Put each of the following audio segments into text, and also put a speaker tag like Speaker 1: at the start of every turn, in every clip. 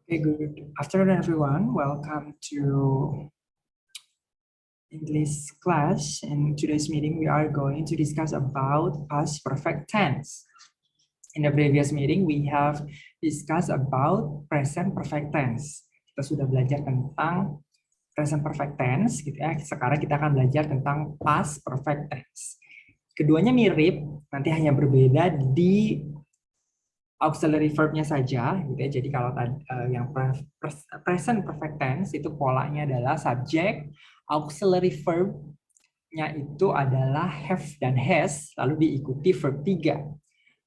Speaker 1: Okay, good afternoon, everyone. Welcome to English class. In today's meeting, we are going to discuss about past perfect tense. In the previous meeting, we have discussed about present perfect tense. Kita sudah belajar tentang present perfect tense, gitu ya. Sekarang kita akan belajar tentang past perfect tense. Keduanya mirip, nanti hanya berbeda di auxiliary verb-nya saja, gitu ya. Jadi kalau yang present perfect tense itu polanya adalah subject, auxiliary verb-nya itu adalah have dan has, lalu diikuti verb 3.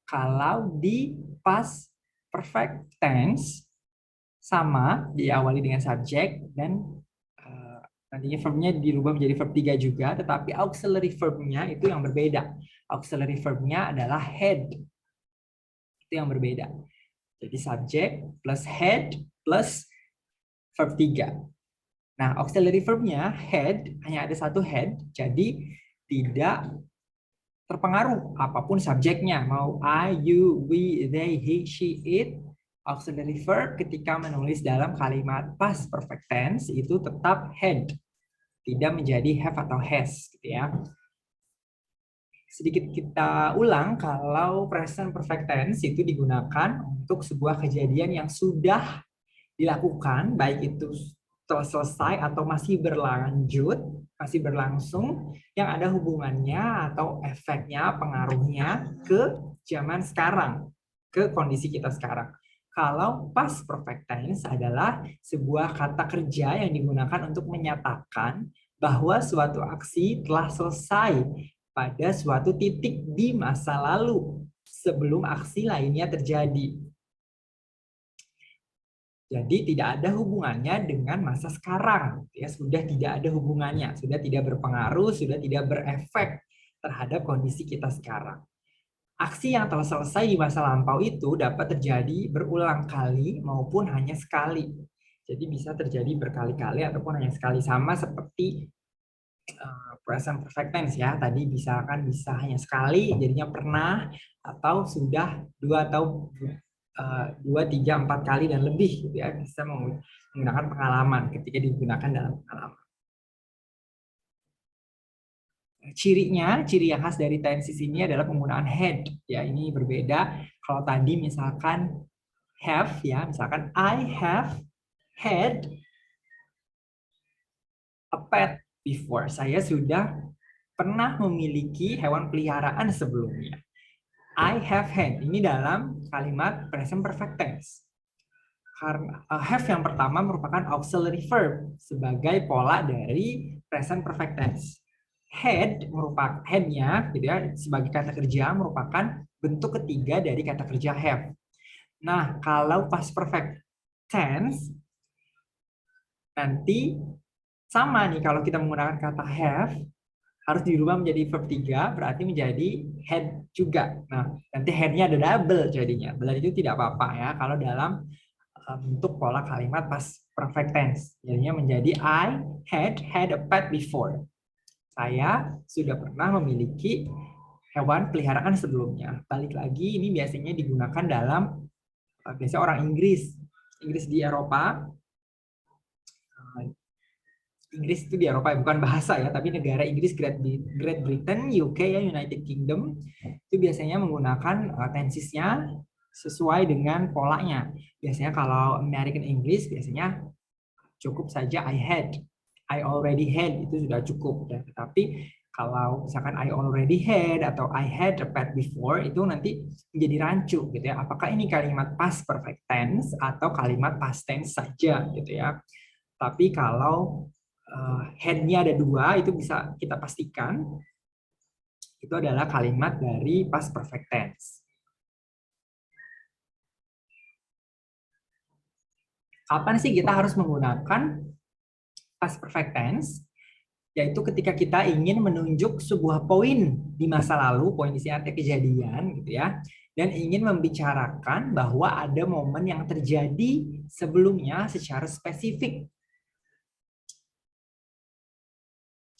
Speaker 1: Kalau di past perfect tense sama diawali dengan subject dan nantinya verb-nya dirubah menjadi verb 3 juga, tetapi auxiliary verb-nya itu yang berbeda. Auxiliary verb-nya adalah had. Itu yang berbeda. Jadi subject plus had plus verb 3. Nah, auxiliary verb-nya had, hanya ada satu had, jadi tidak terpengaruh apapun subjeknya. Mau I, you, we, they, he, she, it. Auxiliary verb ketika menulis dalam kalimat past perfect tense itu tetap had. Tidak menjadi have atau has, gitu ya. Sedikit kita ulang, kalau present perfect tense itu digunakan untuk sebuah kejadian yang sudah dilakukan, baik itu telah selesai atau masih berlanjut, masih berlangsung, yang ada hubungannya atau efeknya, pengaruhnya ke zaman sekarang, ke kondisi kita sekarang. Kalau past perfect tense adalah sebuah kata kerja yang digunakan untuk menyatakan bahwa suatu aksi telah selesai pada suatu titik di masa lalu sebelum aksi lainnya terjadi. Jadi tidak ada hubungannya dengan masa sekarang, ya sudah tidak ada hubungannya, sudah tidak berpengaruh, sudah tidak berefek terhadap kondisi kita sekarang. Aksi yang telah selesai di masa lampau itu dapat terjadi berulang kali maupun hanya sekali. Jadi bisa terjadi berkali-kali ataupun hanya sekali, sama seperti present perfect tense ya. Tadi bisa hanya sekali, jadinya pernah, atau sudah 2, 3, 4 kali dan lebih, gitu ya, bisa menggunakan pengalaman ketika digunakan dalam pengalaman. Ciri yang khas dari tenses ini adalah penggunaan had, ya. Ini berbeda. Kalau tadi misalkan have, ya, misalkan I have had a pet before. Saya sudah pernah memiliki hewan peliharaan sebelumnya. I have had ini dalam kalimat present perfect tense. Karena have yang pertama merupakan auxiliary verb sebagai pola dari present perfect tense. Had merupakan had-nya, gitu ya, sebagai kata kerja merupakan bentuk ketiga dari kata kerja have. Nah, kalau past perfect tense nanti sama nih, kalau kita menggunakan kata have harus dirubah menjadi verb 3, berarti menjadi had juga. Nah, nanti had-nya ada double jadinya. Berarti itu tidak apa-apa ya kalau dalam bentuk pola kalimat past perfect tense. Jadinya menjadi I had a pet before. Saya sudah pernah memiliki hewan peliharaan sebelumnya. Balik lagi, ini biasanya digunakan dalam biasanya orang Inggris di Eropa. Inggris itu di Eropa, bukan bahasa ya, tapi negara Inggris, Great Britain, UK ya, United Kingdom, itu biasanya menggunakan tensesnya sesuai dengan polanya. Biasanya kalau American English biasanya cukup saja I already had, itu sudah cukup. Tetapi kalau misalkan I already had atau I had a pet before, itu nanti menjadi rancu, gitu ya. Apakah ini kalimat past perfect tense atau kalimat past tense saja, gitu ya. Tapi kalau had-nya ada 2, itu bisa kita pastikan itu adalah kalimat dari past perfect tense. Kapan sih kita harus menggunakan past perfect tense? Yaitu ketika kita ingin menunjuk sebuah poin di masa lalu, poin di sini artinya kejadian, gitu ya, dan ingin membicarakan bahwa ada momen yang terjadi sebelumnya secara spesifik.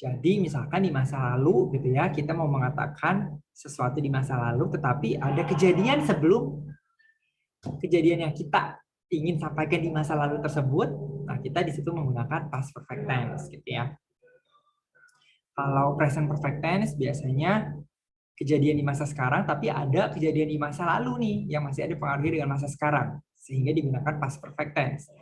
Speaker 1: Jadi misalkan di masa lalu, gitu ya, kita mau mengatakan sesuatu di masa lalu, tetapi ada kejadian sebelum kejadian yang kita ingin sampaikan di masa lalu tersebut, nah kita di situ menggunakan past perfect tense gitu ya. Kalau present perfect tense biasanya kejadian di masa sekarang, tapi ada kejadian di masa lalu nih yang masih ada pengaruhnya dengan masa sekarang, sehingga digunakan past perfect tense.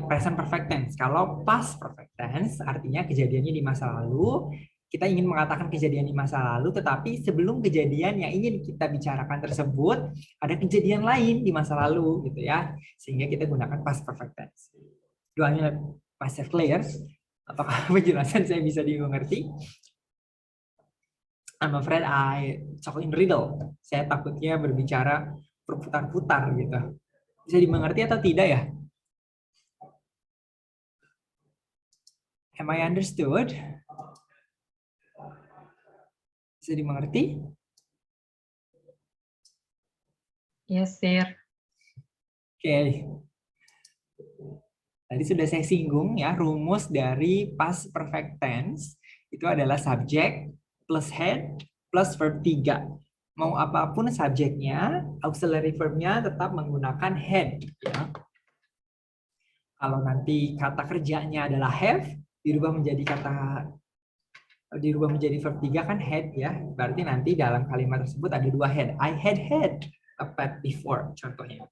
Speaker 1: Present perfect tense. Kalau past perfect tense artinya kejadiannya di masa lalu, kita ingin mengatakan kejadian di masa lalu, tetapi sebelum kejadian yang ingin kita bicarakan tersebut, ada kejadian lain di masa lalu gitu ya, sehingga kita gunakan past perfect tense. Doanya myself clear. Apakah penjelasan saya bisa dimengerti? I'm afraid I talk in riddle. Saya takutnya berbicara berputar-putar gitu. Bisa dimengerti atau tidak ya? Am I understood? Bisa dimengerti?
Speaker 2: Yes, sir.
Speaker 1: Oke. Tadi sudah saya singgung ya, rumus dari past perfect tense itu adalah subject plus head plus verb 3. Mau apapun subjeknya, auxiliary verbnya tetap menggunakan head. Ya. Kalau nanti kata kerjanya adalah have, dirubah menjadi verb 3 kan head ya. Berarti nanti dalam kalimat tersebut ada dua head. I had a pet before, contohnya.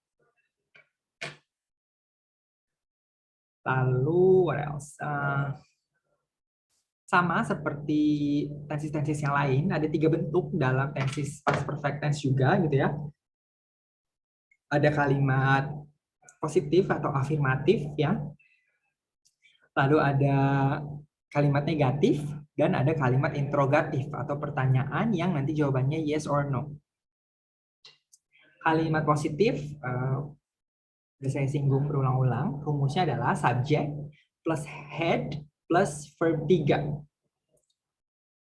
Speaker 1: Lalu what else? Sama seperti tenses-tenses yang lain, ada 3 bentuk dalam tenses past perfect tense juga gitu ya. Ada kalimat positif atau afirmatif ya. Lalu ada kalimat negatif dan ada kalimat interrogatif atau pertanyaan yang nanti jawabannya yes or no. Kalimat positif sudah saya singgung berulang-ulang, rumusnya adalah subject plus head plus verb 3.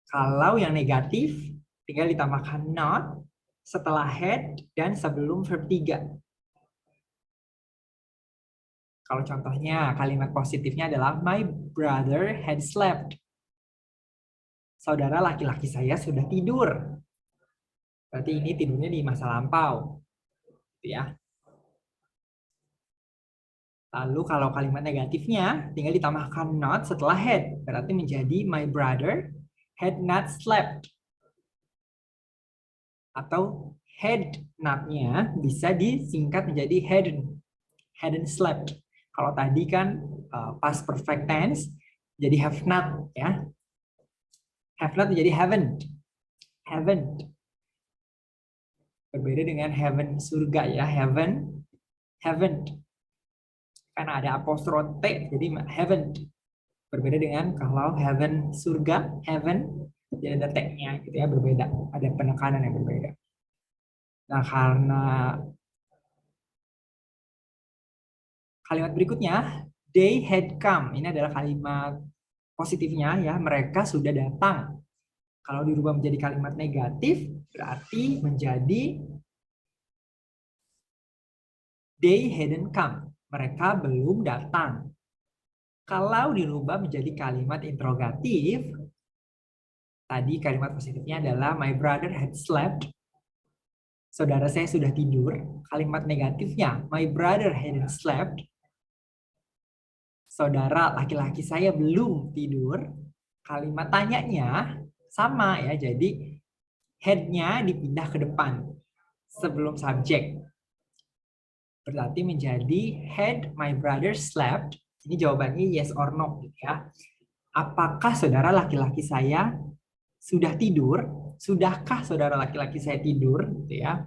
Speaker 1: Kalau yang negatif, tinggal ditambahkan not setelah head dan sebelum verb 3. Kalau contohnya, kalimat positifnya adalah my brother had slept. Saudara laki-laki saya sudah tidur. Berarti ini tidurnya di masa lampau. Ya. Lalu kalau kalimat negatifnya, tinggal ditambahkan not setelah had. Berarti menjadi my brother had not slept. Atau had not-nya bisa disingkat menjadi hadn't slept. Kalau tadi kan past perfect tense, jadi have not ya. Have not menjadi haven't. Haven't. Berbeda dengan heaven surga ya, haven't. Karena ada apostrof T, jadi haven't. Berbeda dengan kalau heaven surga, heaven, jadi ada T-nya gitu ya, berbeda. Ada penekanan yang berbeda. Nah, karena kalimat berikutnya, they had come. Ini adalah kalimat positifnya ya, mereka sudah datang. Kalau dirubah menjadi kalimat negatif, berarti menjadi they hadn't come. Mereka belum datang. Kalau dirubah menjadi kalimat interrogatif, tadi kalimat positifnya adalah my brother had slept. Saudara saya sudah tidur. Kalimat negatifnya, my brother hadn't slept. Saudara laki-laki saya belum tidur. Kalimat tanyanya sama ya, jadi head-nya dipindah ke depan sebelum subjek. Berarti menjadi had my brother slept. Ini jawabannya yes or no ya. Apakah saudara laki-laki saya sudah tidur? Sudahkah saudara laki-laki saya tidur gitu ya.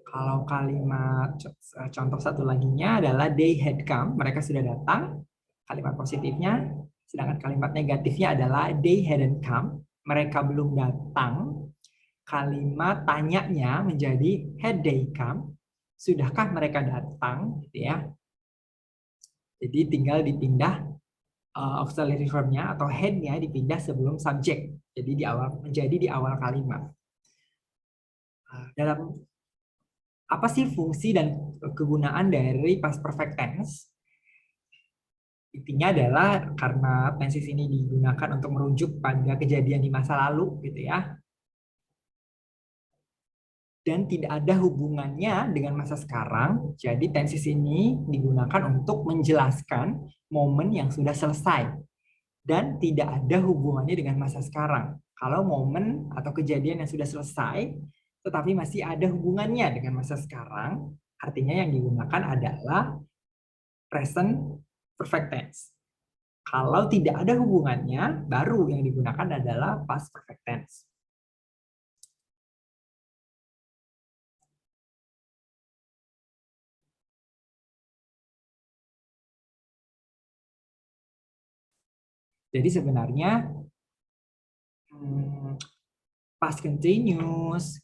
Speaker 1: Kalau kalimat contoh satu laginya adalah they had come, mereka sudah datang. Kalimat positifnya, sedangkan kalimat negatifnya adalah they hadn't come, mereka belum datang. Kalimat tanyanya menjadi had they come, sudahkah mereka datang gitu ya. Jadi tinggal dipindah auxiliary verbnya atau head-nya dipindah sebelum subject. Jadi menjadi di awal kalimat. Dalam apa sih fungsi dan kegunaan dari past perfect tense? Intinya adalah karena tenses ini digunakan untuk merujuk pada kejadian di masa lalu gitu ya. dan tidak ada hubungannya dengan masa sekarang. Jadi tenses ini digunakan untuk menjelaskan momen yang sudah selesai dan tidak ada hubungannya dengan masa sekarang. Kalau momen atau kejadian yang sudah selesai tetapi masih ada hubungannya dengan masa sekarang, artinya yang digunakan adalah present perfect tense. Kalau tidak ada hubungannya, baru yang digunakan adalah past perfect tense. Jadi sebenarnya past continuous,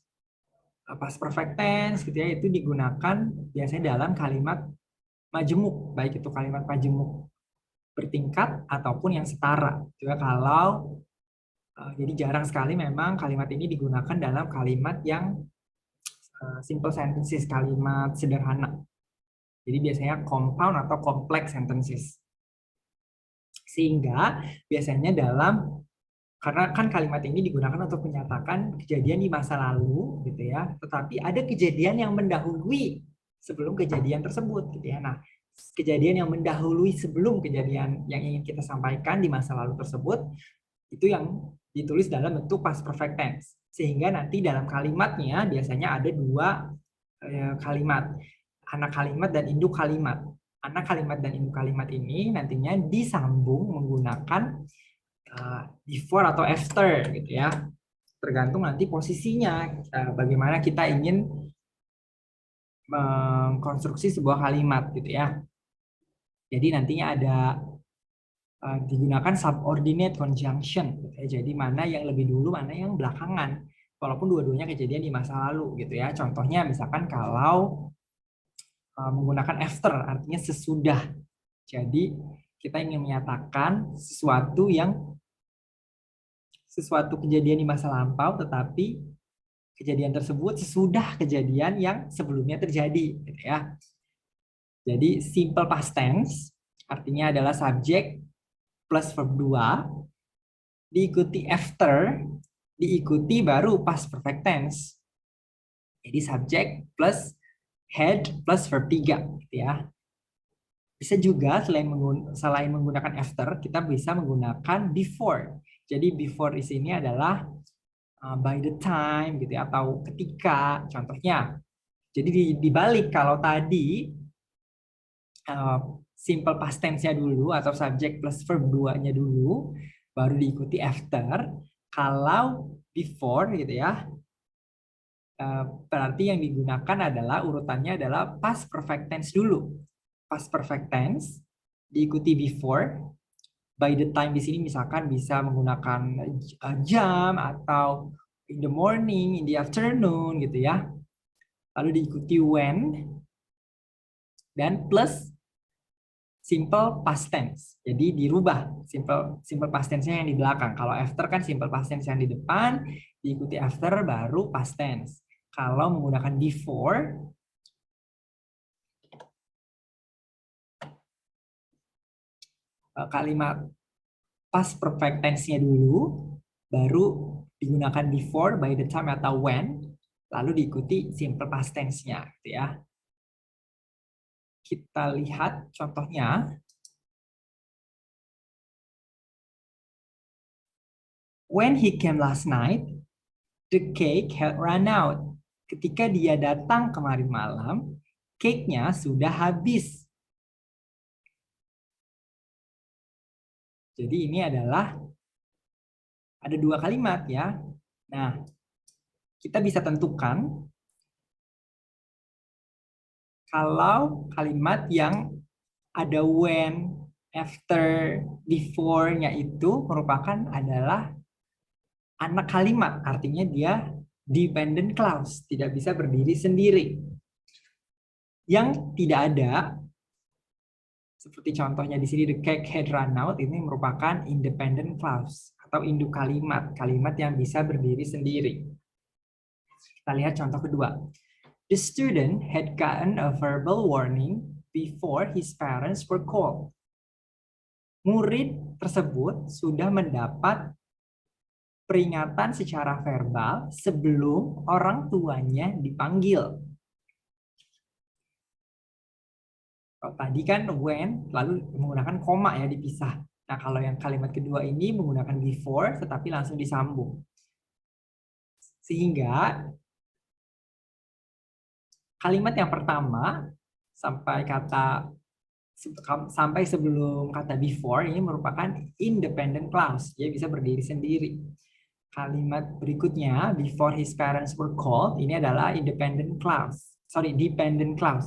Speaker 1: past perfect tense gitu ya, itu digunakan biasanya dalam kalimat majemuk, baik itu kalimat majemuk bertingkat ataupun yang setara. Juga kalau jadi jarang sekali memang kalimat ini digunakan dalam kalimat yang simple sentences, kalimat sederhana. Jadi biasanya compound atau complex sentences. Sehingga biasanya karena kan kalimat ini digunakan untuk menyatakan kejadian di masa lalu gitu ya, tetapi ada kejadian yang mendahului sebelum kejadian tersebut gitu ya. Nah, kejadian yang mendahului sebelum kejadian yang ingin kita sampaikan di masa lalu tersebut itu yang ditulis dalam bentuk past perfect tense. Sehingga nanti dalam kalimatnya biasanya ada dua kalimat, anak kalimat dan induk kalimat. Anak kalimat dan induk kalimat ini nantinya disambung menggunakan before atau after gitu ya, tergantung nanti posisinya, bagaimana kita ingin mengkonstruksi sebuah kalimat gitu ya. Jadi nantinya ada digunakan subordinate conjunction gitu ya. Jadi mana yang lebih dulu, mana yang belakangan, walaupun dua-duanya kejadian di masa lalu gitu ya. Contohnya misalkan kalau menggunakan after, artinya sesudah. Jadi kita ingin menyatakan sesuatu kejadian di masa lampau, tetapi kejadian tersebut sesudah kejadian yang sebelumnya terjadi, gitu ya. Jadi simple past tense artinya adalah subject plus verb 2 diikuti after, diikuti baru past perfect tense. Jadi subject plus had plus verb 3, gitu ya. Bisa juga selain menggunakan after, kita bisa menggunakan before. Jadi before di sini adalah by the time gitu ya, atau ketika. Contohnya, jadi dibalik kalau tadi simple past tense-nya dulu atau subject plus verb 2-nya dulu, baru diikuti after. Kalau before gitu ya, berarti yang digunakan adalah urutannya adalah past perfect tense dulu. Past perfect tense diikuti before. By the time di sini misalkan bisa menggunakan jam atau in the morning, in the afternoon gitu ya. Lalu diikuti when dan plus simple past tense. Jadi dirubah simple past tense-nya yang di belakang. Kalau after kan simple past tense yang di depan, diikuti after baru past tense. Kalau menggunakan before, kalimat past perfect tense-nya dulu, baru digunakan before, by the time atau when, lalu diikuti simple past tense-nya, gitu ya. Kita lihat contohnya. When he came last night, the cake had run out. Ketika dia datang kemarin malam, cake-nya sudah habis. Jadi ini adalah ada dua kalimat ya. Nah, kita bisa tentukan kalau kalimat yang ada when, after, before-nya itu merupakan adalah anak kalimat, artinya dia dependent clause, tidak bisa berdiri sendiri. Yang tidak ada, seperti contohnya di sini the cake had run out, ini merupakan independent clause atau induk kalimat, kalimat yang bisa berdiri sendiri. Kita lihat contoh kedua. The student had gotten a verbal warning before his parents were called. Murid tersebut sudah mendapat peringatan secara verbal sebelum orang tuanya dipanggil. Kalau tadi kan when, lalu menggunakan koma ya, dipisah. Nah, kalau yang kalimat kedua ini menggunakan before, tetapi langsung disambung. Sehingga kalimat yang pertama sampai sebelum kata before ini merupakan independent clause. Dia bisa berdiri sendiri. Kalimat berikutnya, before his parents were called, ini adalah dependent clause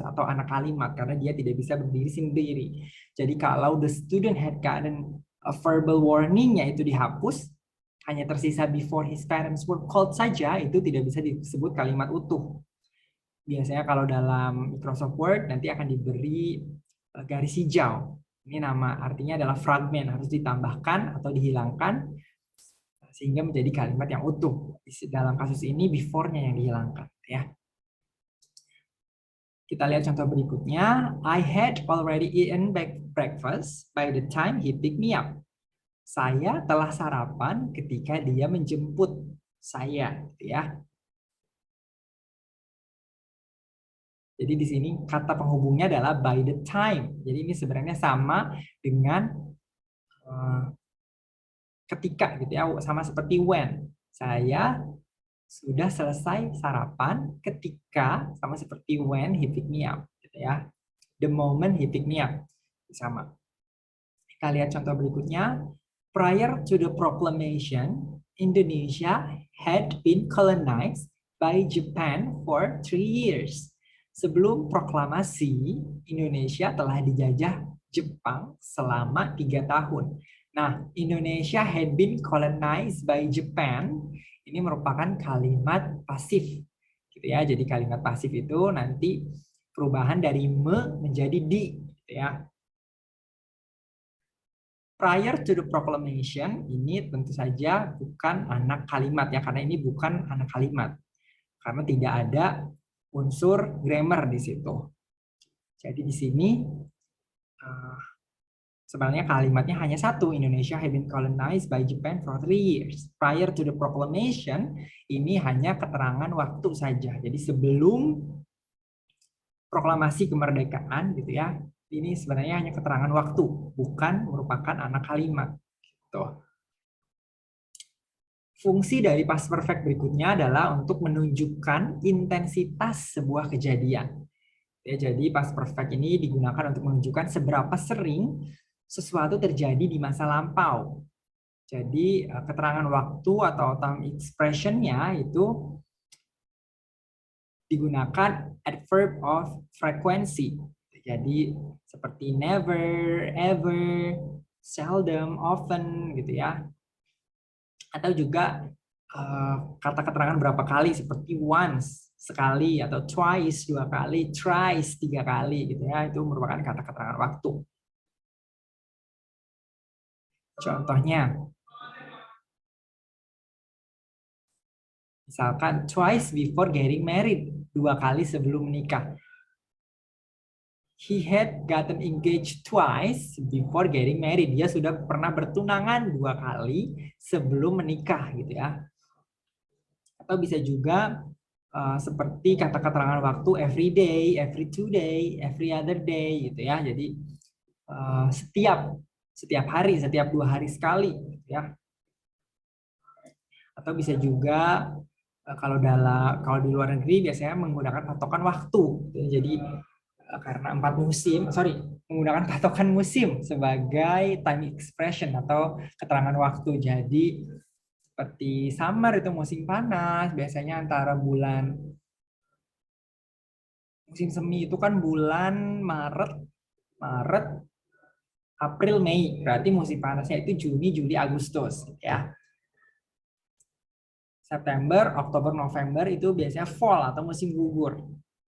Speaker 1: atau anak kalimat karena dia tidak bisa berdiri sendiri. Jadi kalau the student had gotten a verbal warning-nya itu dihapus, hanya tersisa before his parents were called saja, itu tidak bisa disebut kalimat utuh. Biasanya kalau dalam Microsoft Word nanti akan diberi garis hijau. Ini artinya adalah fragment, harus ditambahkan atau dihilangkan sehingga menjadi kalimat yang utuh. Dalam kasus ini before-nya yang dihilangkan ya. Kita lihat contoh berikutnya. I had already eaten breakfast by the time he picked me up. Saya telah sarapan ketika dia menjemput saya, ya. Jadi di sini kata penghubungnya adalah by the time. Jadi ini sebenarnya sama dengan ketika gitu ya, sama seperti when. Saya sudah selesai sarapan ketika, sama seperti when he pick me up gitu ya. The moment he pick me up. Sama. Kita lihat contoh berikutnya. Prior to the proclamation, Indonesia had been colonized by Japan for 3 years. Sebelum proklamasi, Indonesia telah dijajah Jepang selama 3 tahun. Nah, Indonesia had been colonized by Japan. Ini merupakan kalimat pasif, gitu ya. Jadi kalimat pasif itu nanti perubahan dari me menjadi di, gitu ya. Prior to the proclamation, ini tentu saja bukan anak kalimat ya, karena ini bukan anak kalimat. Karena tidak ada unsur grammar di situ. Jadi di sini sebenarnya kalimatnya hanya satu, Indonesia had been colonized by Japan for 3 years. Prior to the proclamation, ini hanya keterangan waktu saja. Jadi sebelum proklamasi kemerdekaan gitu ya, ini sebenarnya hanya keterangan waktu, bukan merupakan anak kalimat. Gitu. Fungsi dari past perfect berikutnya adalah untuk menunjukkan intensitas sebuah kejadian. Ya, jadi past perfect ini digunakan untuk menunjukkan seberapa sering sesuatu terjadi di masa lampau. Jadi keterangan waktu atau time expression-nya itu digunakan adverb of frequency. Jadi seperti never, ever, seldom, often gitu ya. Atau juga kata keterangan berapa kali seperti once, sekali, atau twice, 2 kali, thrice, 3 kali gitu ya. Itu merupakan kata keterangan waktu. Contohnya, misalkan twice before getting married, 2 kali sebelum menikah. He had gotten engaged twice before getting married. Dia sudah pernah bertunangan 2 kali sebelum menikah gitu ya. Atau bisa juga seperti kata keterangan waktu every day, every 2 day, every other day gitu ya. Jadi setiap hari, setiap 2 hari sekali gitu ya. Atau bisa juga kalau di luar negeri biasanya menggunakan patokan waktu. Jadi karena 4 musim, menggunakan patokan musim sebagai time expression atau keterangan waktu. Jadi seperti summer itu musim panas, biasanya antara musim semi itu kan bulan Maret, April, Mei. Berarti musim panasnya itu Juni, Juli, Agustus ya. September, Oktober, November itu biasanya fall atau musim gugur.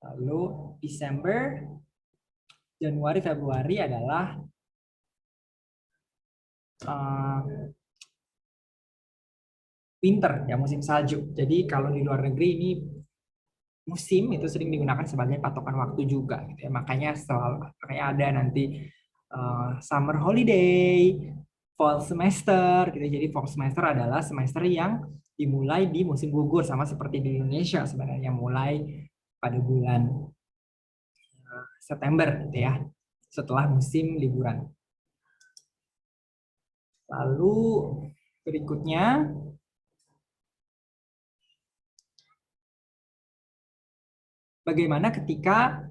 Speaker 1: Lalu Desember, Januari, Februari adalah winter ya, musim salju. Jadi kalau di luar negeri ini musim itu sering digunakan sebagai patokan waktu juga gitu ya. Makanya ada nanti summer holiday, fall semester gitu. Jadi fall semester adalah semester yang dimulai di musim gugur, sama seperti di Indonesia sebenarnya, mulai pada bulan September gitu ya, setelah musim liburan. Lalu berikutnya bagaimana ketika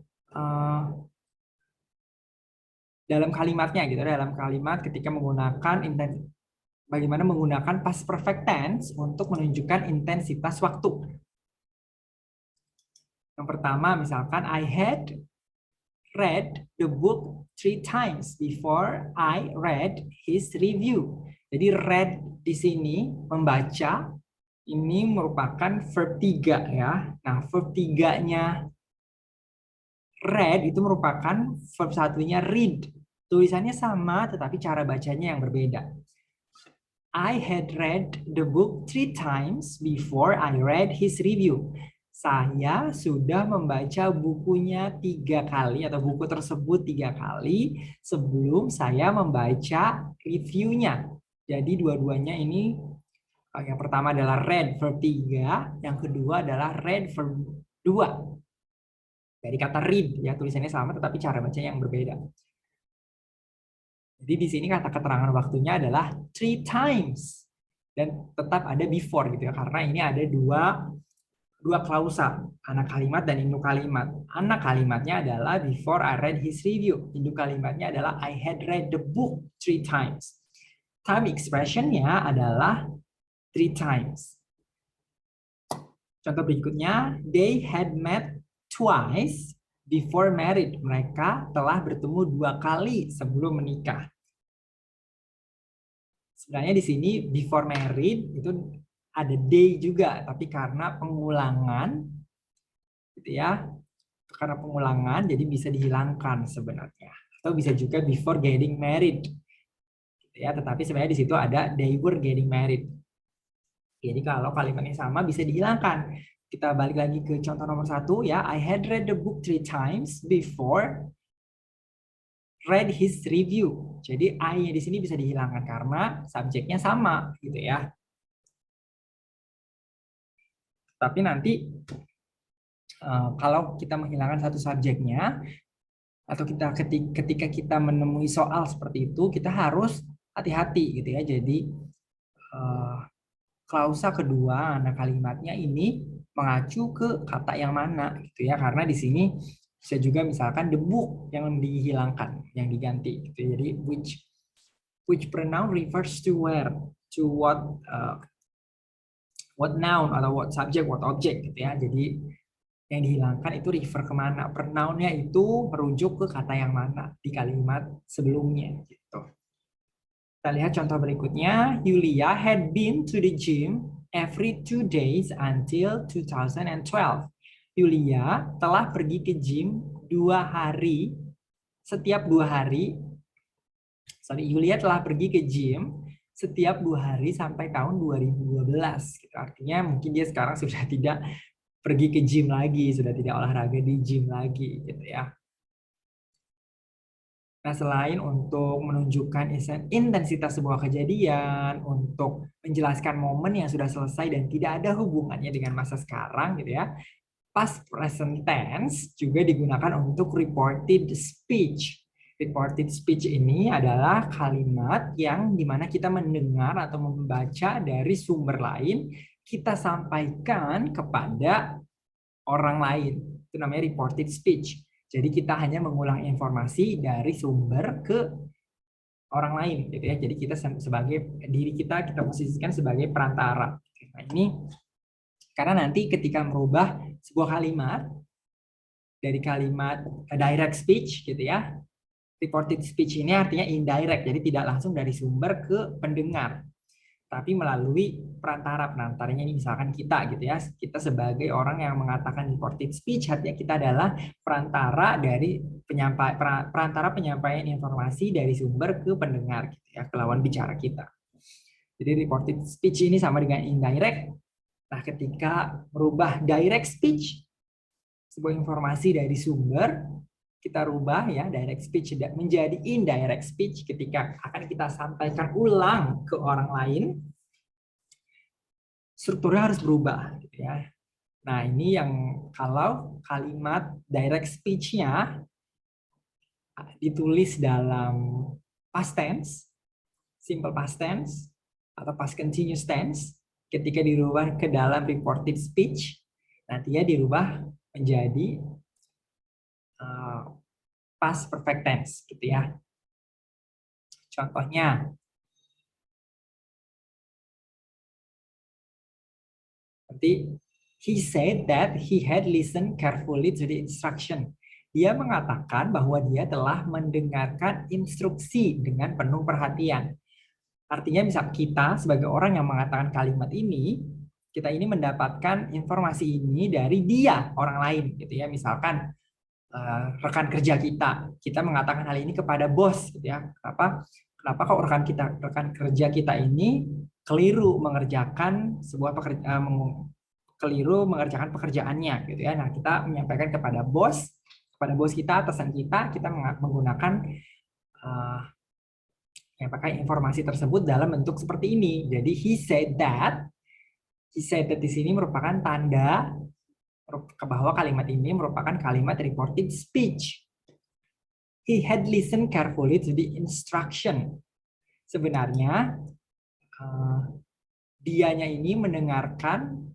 Speaker 1: dalam kalimatnya gitu, dalam kalimat ketika menggunakan bagaimana menggunakan past perfect tense untuk menunjukkan intensitas waktu. Yang pertama misalkan I had read the book 3 times before I read his review. Jadi read di sini membaca ini merupakan verb 3 ya. Nah, verb 3-nya read itu merupakan verb satunya read. Tulisannya sama tetapi cara bacanya yang berbeda. I had read the book 3 times before I read his review. Saya sudah membaca bukunya 3 kali atau buku tersebut 3 kali sebelum saya membaca reviewnya. Jadi dua-duanya ini yang pertama adalah read verb 3, yang kedua adalah read verb 2. Dari kata read ya, tulisannya sama tetapi cara bacanya yang berbeda. Jadi di sini kata keterangan waktunya adalah 3 times dan tetap ada before gitu ya, karena ini ada dua klausa, anak kalimat dan induk kalimat. Anak kalimatnya adalah before I read his review. Induk kalimatnya adalah I had read the book 3 times. Time expressionnya adalah 3 times. Contoh berikutnya, they had met twice before married. Mereka telah bertemu 2 kali sebelum menikah. Sebenarnya di sini before married itu ada day juga, tapi karena pengulangan gitu ya. Karena pengulangan jadi bisa dihilangkan sebenarnya. Atau bisa juga before getting married. Gitu ya, tetapi sebenarnya di situ ada they were getting married. Jadi kalau kalimatnya sama bisa dihilangkan. Kita balik lagi ke contoh nomor 1 ya. I had read the book 3 times before read his review. Jadi I-nya di sini bisa dihilangkan karena subjeknya sama gitu ya. Tapi nanti kalau kita menghilangkan satu subjeknya atau ketika kita menemui soal seperti itu, kita harus hati-hati gitu ya. Jadi klausa kedua anak kalimatnya ini mengacu ke kata yang mana gitu ya, karena di sini bisa juga misalkan the book yang dihilangkan, yang diganti gitu. Jadi which pronoun refers to where, to what noun atau what subject, what object gitu ya. Jadi yang dihilangkan itu refer kemana, pronounnya itu merujuk ke kata yang mana di kalimat sebelumnya gitu. Kita lihat contoh berikutnya. Yulia had been to the gym every 2 days until 2012. Yulia telah pergi ke gym 2 hari, setiap 2 hari. Yulia telah pergi ke gym setiap 2 hari sampai tahun 2012. Artinya mungkin dia sekarang sudah tidak pergi ke gym lagi, sudah tidak olahraga di gym lagi gitu ya. Nah, selain untuk menunjukkan intensitas sebuah kejadian, untuk menjelaskan momen yang sudah selesai dan tidak ada hubungannya dengan masa sekarang gitu ya, past present tense juga digunakan untuk reported speech. Reported speech ini adalah kalimat yang dimana kita mendengar atau membaca dari sumber lain, kita sampaikan kepada orang lain. Itu namanya reported speech. Jadi kita hanya mengulang informasi dari sumber ke orang lain gitu ya. Jadi kita sebagai diri kita posisikan sebagai perantara. Nah, ini karena nanti ketika merubah sebuah kalimat dari kalimat direct speech gitu ya. Reported speech ini artinya indirect, jadi tidak langsung dari sumber ke pendengar, tapi melalui perantaranya ini misalkan kita gitu ya, kita sebagai orang yang mengatakan reported speech, artinya kita adalah perantara dari perantara penyampaian informasi dari sumber ke pendengar gitu ya, ke lawan bicara kita. Jadi reported speech ini sama dengan indirect. Nah, ketika merubah direct speech, sebuah informasi dari sumber kita rubah ya direct speech menjadi indirect speech ketika akan kita sampaikan ulang ke orang lain, strukturnya harus berubah gitu ya. Nah, ini yang kalau kalimat direct speech-nya ditulis dalam past tense, simple past tense atau past continuous tense, ketika dirubah ke dalam reported speech, nantinya dirubah menjadi past perfect tense gitu ya. Contohnya, nanti he said that he had listened carefully to the instruction. Dia mengatakan bahwa dia telah mendengarkan instruksi dengan penuh perhatian. Artinya misal kita sebagai orang yang mengatakan kalimat ini, kita ini mendapatkan informasi ini dari dia, orang lain gitu ya. Misalkan rekan kerja kita mengatakan hal ini kepada bos gitu ya. Kenapa kok rekan kerja kita ini keliru mengerjakan keliru mengerjakan pekerjaannya gitu ya. Nah, kita menyampaikan kepada bos kita, atasan kita menggunakan pakai informasi tersebut dalam bentuk seperti ini. Jadi he said that di sini merupakan tanda bahwa kalimat ini merupakan kalimat reported speech. He had listened carefully to the instruction. Sebenarnya dianya ini mendengarkan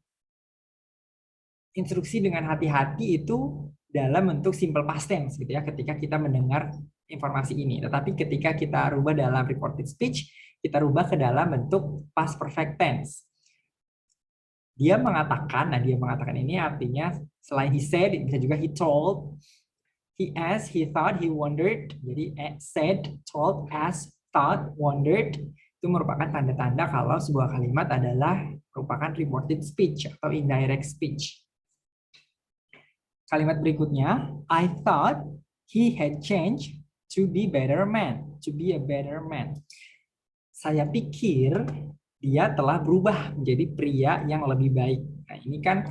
Speaker 1: instruksi dengan hati-hati itu dalam bentuk simple past tense gitu ya, ketika kita mendengar informasi ini. Tetapi ketika kita rubah dalam reported speech, kita rubah ke dalam bentuk past perfect tense. Dia mengatakan ini artinya selain he said, bisa juga he told, he asked, he thought, he wondered. Jadi said, told, asked, thought, wondered itu merupakan tanda-tanda kalau sebuah kalimat adalah merupakan reported speech atau indirect speech. Kalimat berikutnya, I thought he had changed to be better man, to be a better man. Saya pikir dia telah berubah menjadi pria yang lebih baik. Nah, ini kan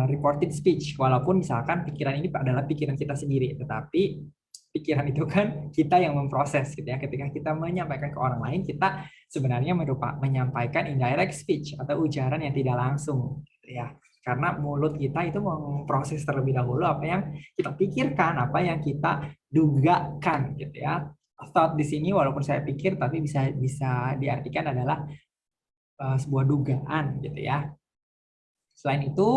Speaker 1: reported speech, walaupun misalkan pikiran ini adalah pikiran kita sendiri, tetapi pikiran itu kan kita yang memproses gitu ya. Ketika kita menyampaikan ke orang lain, kita sebenarnya menyampaikan indirect speech atau ujaran yang tidak langsung gitu ya. Karena mulut kita itu memproses terlebih dahulu apa yang kita pikirkan, apa yang kita dugakan gitu ya. Thought di sini walaupun saya pikir tapi bisa diartikan adalah sebuah dugaan gitu ya. Selain itu,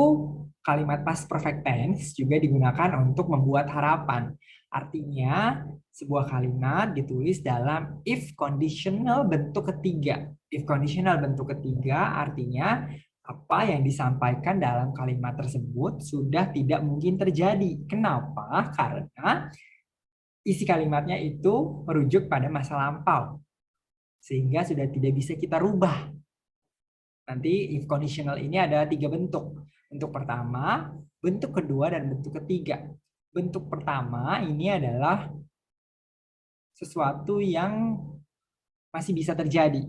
Speaker 1: kalimat past perfect tense juga digunakan untuk membuat harapan. Artinya, sebuah kalimat ditulis dalam if conditional bentuk ketiga. If conditional bentuk ketiga artinya apa yang disampaikan dalam kalimat tersebut sudah tidak mungkin terjadi. Kenapa? Karena isi kalimatnya itu merujuk pada masa lampau. Sehingga sudah tidak bisa kita rubah. Nanti if conditional ini ada 3 bentuk. Bentuk pertama, bentuk kedua, dan bentuk ketiga. Bentuk pertama ini adalah sesuatu yang masih bisa terjadi.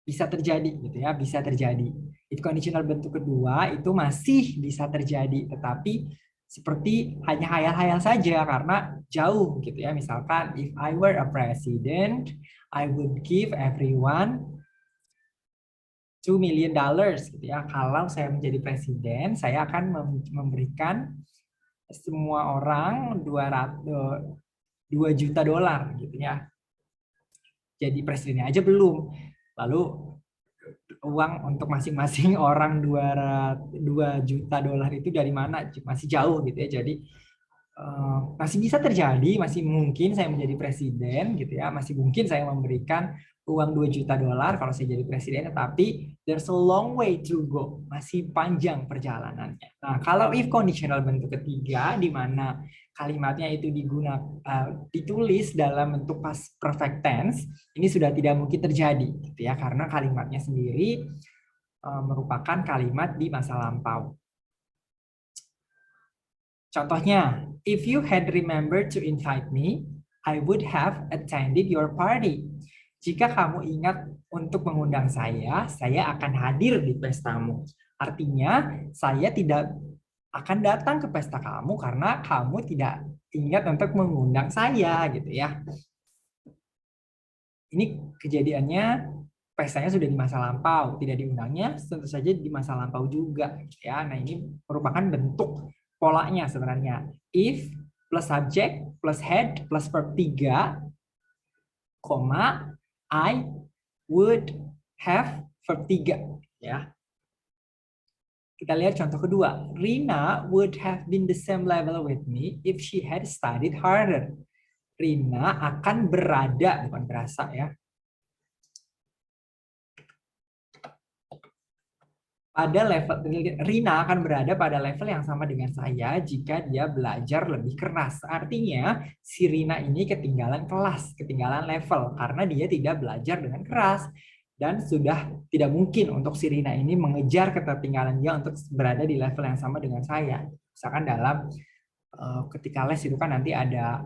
Speaker 1: Bisa terjadi gitu ya, bisa terjadi. If conditional bentuk kedua itu masih bisa terjadi, tetapi seperti hanya hayal-hayal saja karena jauh gitu ya. Misalkan if I were a president, I would give everyone $2 million gitu ya. Kalau saya menjadi presiden, saya akan memberikan semua orang 2 juta dolar gitu ya. Jadi presidennya aja belum. Lalu uang untuk masing-masing orang 2 juta dolar itu dari mana? Masih jauh gitu ya. Jadi masih bisa terjadi, masih mungkin saya menjadi presiden gitu ya, masih mungkin saya memberikan uang 2 juta dolar kalau saya jadi presiden, tetapi there's a long way to go, masih panjang perjalanannya. Nah, kalau if conditional bentuk ketiga di mana kalimatnya itu ditulis dalam bentuk past perfect tense, ini sudah tidak mungkin terjadi gitu ya, karena kalimatnya sendiri merupakan kalimat di masa lampau. Contohnya, if you had remembered to invite me, I would have attended your party. Jika kamu ingat untuk mengundang saya akan hadir di pestamu. Artinya, saya tidak akan datang ke pesta kamu karena kamu tidak ingat untuk mengundang saya gitu ya. Ini kejadiannya pestanya sudah di masa lampau, tidak diundangnya tentu saja di masa lampau juga ya. Nah, ini merupakan bentuk polanya sebenarnya. If plus subject plus head plus verb 3, koma I would have verb 3 ya. Kita lihat contoh kedua. Rina would have been the same level with me if she had studied harder. Rina akan berada, bukan berasa ya, pada level, Rina akan berada pada level yang sama dengan saya jika dia belajar lebih keras. Artinya si Rina ini ketinggalan kelas, ketinggalan level karena dia tidak belajar dengan keras dan sudah tidak mungkin untuk si Rina ini mengejar ketertinggalan dia untuk berada di level yang sama dengan saya. Misalkan dalam ketika les itu kan nanti ada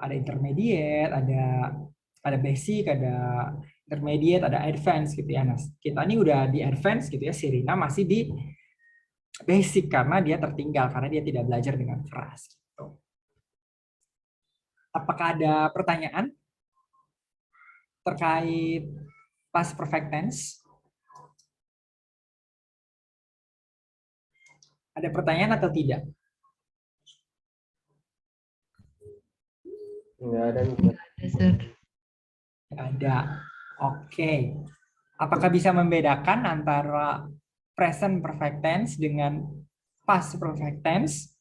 Speaker 1: intermediate, ada basic, ada intermediate, ada advance gitu ya. Nah, kita ini udah di advance gitu ya, si Rina masih di basic karena dia tertinggal, karena dia tidak belajar dengan keras. Gitu. Apakah ada pertanyaan terkait past perfect tense? Ada pertanyaan atau tidak?
Speaker 3: Enggak ada.
Speaker 2: Sir.
Speaker 1: Ada. Oke. Apakah bisa membedakan antara present perfect tense dengan past perfect tense?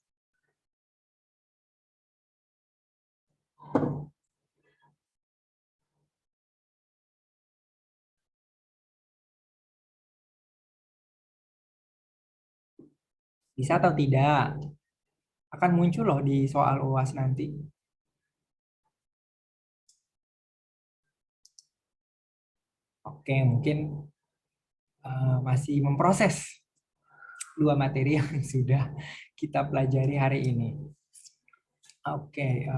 Speaker 1: Bisa atau tidak? Akan muncul loh di soal UAS nanti. Oke, mungkin masih memproses dua materi yang sudah kita pelajari hari ini. Oke.